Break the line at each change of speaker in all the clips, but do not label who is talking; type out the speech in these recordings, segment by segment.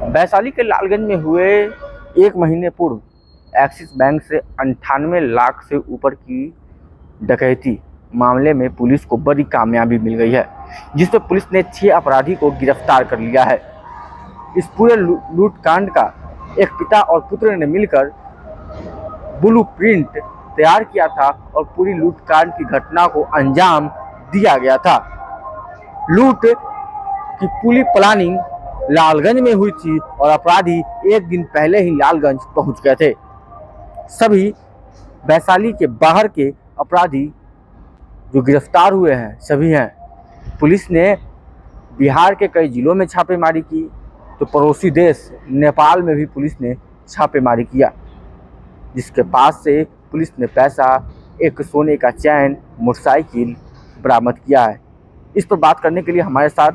वैशाली के लालगंज में हुए 1 महीने पूर्व एक्सिस बैंक से 98 लाख से ऊपर की डकैती मामले में पुलिस को बड़ी कामयाबी मिल गई है, जिसमें पुलिस ने 6 अपराधी को गिरफ्तार कर लिया है। इस पूरे लूटकांड का एक पिता और पुत्र ने मिलकर ब्लूप्रिंट तैयार किया था और पूरी लूटकांड की घटना को अंजाम दिया गया था। लूट की पूरी प्लानिंग लालगंज में हुई थी और अपराधी एक दिन पहले ही लालगंज पहुंच गए थे। सभी वैशाली के बाहर के अपराधी जो गिरफ्तार हुए हैं सभी हैं। पुलिस ने बिहार के कई जिलों में छापेमारी की, तो पड़ोसी देश नेपाल में भी पुलिस ने छापेमारी किया, जिसके पास से पुलिस ने पैसा, एक सोने का चैन, मोटरसाइकिल बरामद किया है। इस पर बात करने के लिए हमारे साथ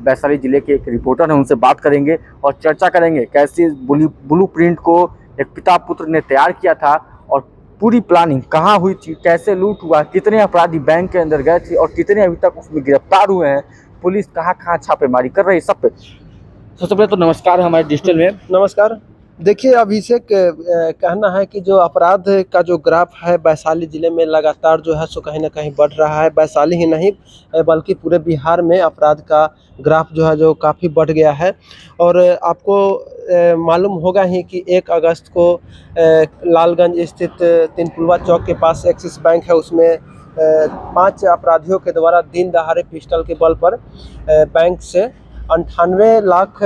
वैशाली जिले के एक रिपोर्टर हैं, उनसे बात करेंगे और चर्चा करेंगे कैसे ब्लूप्रिंट को एक पिता पुत्र ने तैयार किया था और पूरी प्लानिंग कहाँ हुई थी, कैसे लूट हुआ, कितने अपराधी बैंक के अंदर गए थे और कितने अभी तक उसमें गिरफ्तार हुए हैं, पुलिस कहाँ कहाँ छापेमारी कर रही है, सब पे। सबसे पहले तो नमस्कार हमारे डिजिटल में।
नमस्कार। देखिए, अभिषेक कहना है कि जो अपराध का जो ग्राफ है वैशाली ज़िले में लगातार जो है सो कहीं ना कहीं बढ़ रहा है। वैशाली ही नहीं बल्कि पूरे बिहार में अपराध का ग्राफ जो है जो काफ़ी बढ़ गया है। और आपको मालूम होगा ही कि 1 अगस्त को लालगंज स्थित तीनपुलवा चौक के पास एक्सिस बैंक है, उसमें 5 अपराधियों के द्वारा दिन दहाड़े पिस्टल के बल पर बैंक से 98 लाख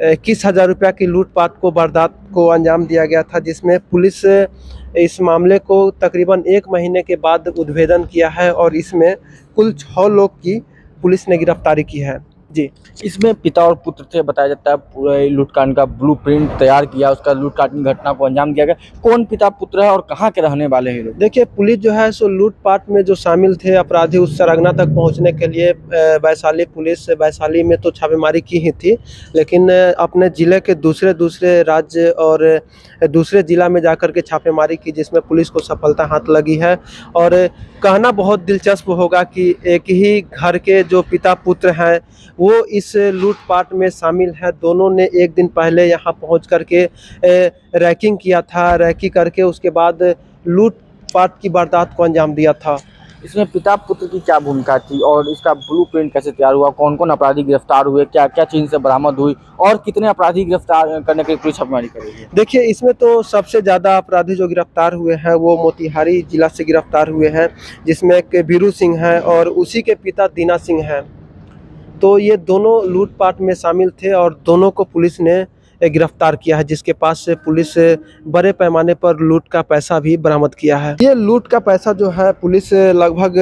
21,000 रुपया की लूटपाट को वारदात को अंजाम दिया गया था, जिसमें पुलिस इस मामले को तकरीबन 1 महीने के बाद उद्भेदन किया है और इसमें कुल 6 लोग की पुलिस ने गिरफ्तारी की है। जी,
इसमें पिता और पुत्र से बताया जाता है पूरे लूटकांड का ब्लूप्रिंट तैयार किया, उसका लूटकांड की घटना को अंजाम दिया गया। कौन पिता पुत्र है और कहाँ के रहने वाले हैं लोग?
देखिए, पुलिस जो है सो लूटपाट में जो शामिल थे अपराधी उस सरगना तक पहुंचने के लिए वैशाली पुलिस वैशाली में तो छापेमारी की ही थी, लेकिन अपने ज़िले के दूसरे राज्य और दूसरे ज़िला में जाकर के छापेमारी की, जिसमें पुलिस को सफलता हाथ लगी है। और कहना बहुत दिलचस्प होगा कि एक ही घर के जो पिता पुत्र हैं वो इस लूटपाट में शामिल है। दोनों ने एक दिन पहले यहाँ पहुँच करके रैकिंग किया था, रैकी करके उसके बाद लूटपाट की वारदात को अंजाम दिया था।
इसमें पिता पुत्र की क्या भूमिका थी और इसका ब्लूप्रिंट कैसे तैयार हुआ, कौन कौन अपराधी गिरफ्तार हुए, क्या क्या चीज़ से बरामद हुई और कितने अपराधी गिरफ्तार करने के लिए पुलिस छापेमारी कर रही है?
देखिए, इसमें तो सबसे ज़्यादा अपराधी जो गिरफ्तार हुए हैं वो मोतिहारी जिला से गिरफ्तार हुए हैं, जिसमें एक बीरू सिंह है और उसी के पिता दीना सिंह हैं। तो ये दोनों लूटपाट में शामिल थे और दोनों को पुलिस ने गिरफ्तार किया है, जिसके पास से पुलिस बड़े पैमाने पर लूट का पैसा भी बरामद किया है। ये लूट का पैसा जो है पुलिस लगभग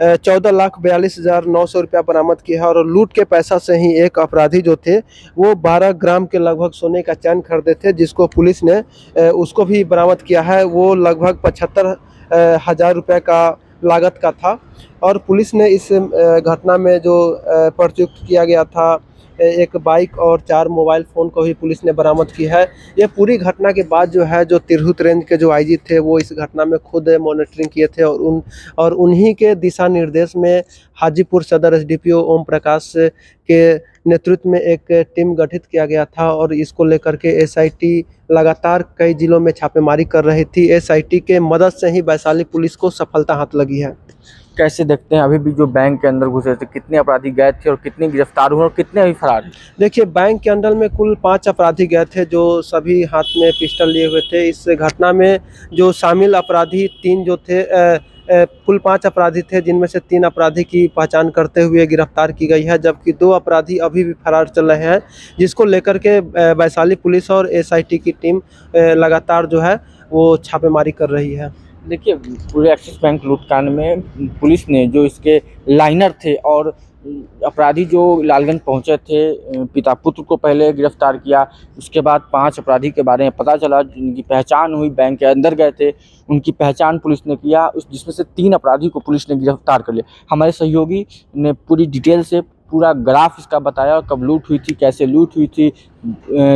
14,42,900 रुपया बरामद किया है और लूट के पैसा से ही एक अपराधी जो थे वो 12 ग्राम के लगभग सोने का चैन खरीदे थे, जिसको पुलिस ने उसको भी बरामद किया है। वो लगभग 75,000 रुपये का लागत का था और पुलिस ने इस घटना में जो प्रयुक्त किया गया था एक बाइक और 4 मोबाइल फ़ोन को भी पुलिस ने बरामद की है। ये पूरी घटना के बाद जो है जो तिरहुत रेंज के जो आईजी थे वो इस घटना में खुद मॉनिटरिंग किए थे और उन्हीं के दिशा निर्देश में हाजीपुर सदर एसडीपीओ ओम प्रकाश के नेतृत्व में एक टीम गठित किया गया था और इसको लेकर के एसआईटी लगातार कई जिलों में छापेमारी कर रही थी। एसआईटी के मदद से ही वैशाली पुलिस को सफलता हाथ लगी है।
कैसे देखते हैं अभी भी जो बैंक के अंदर घुसे थे, कितने अपराधी गए थे और कितने गिरफ्तार हुए और कितने अभी फरार हैं?
देखिए, बैंक के अंदर में कुल 5 अपराधी गए थे जो सभी हाथ में पिस्टल लिए हुए थे। इस घटना में जो शामिल अपराधी 3 जो थे कुल 5 अपराधी थे, जिनमें से 3 अपराधी की पहचान करते हुए गिरफ्तार की गई है, जबकि 2 अपराधी अभी भी फरार चल रहे हैं, जिसको लेकर के वैशाली पुलिस और एसआईटी की टीम लगातार जो है वो छापेमारी कर रही है।
देखिए, पूरे एक्सिस बैंक लूटकांड में पुलिस ने जो इसके लाइनर थे और अपराधी जो लालगंज पहुंचे थे, पिता पुत्र को पहले गिरफ्तार किया, उसके बाद 5 अपराधी के बारे में पता चला जिनकी पहचान हुई, बैंक के अंदर गए थे, उनकी पहचान पुलिस ने किया, जिसमें से 3 अपराधी को पुलिस ने गिरफ्तार कर लिया। हमारे सहयोगी ने पूरी डिटेल से पूरा ग्राफ इसका बताया, कब लूट हुई थी, कैसे लूट हुई थी।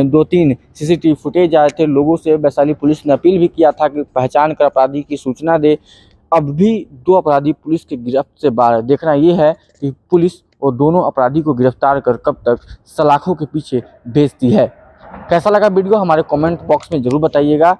2-3 सीसीटीवी फुटेज आए थे, लोगों से वैशाली पुलिस ने अपील भी किया था कि पहचान कर अपराधी की सूचना दे। अब भी 2 अपराधी पुलिस के गिरफ्त से बाहर। देखना ये है कि पुलिस वो दोनों अपराधी को गिरफ्तार कर कब तक सलाखों के पीछे भेजती है। कैसा लगा वीडियो हमारे कमेंट बॉक्स में जरूर बताइएगा।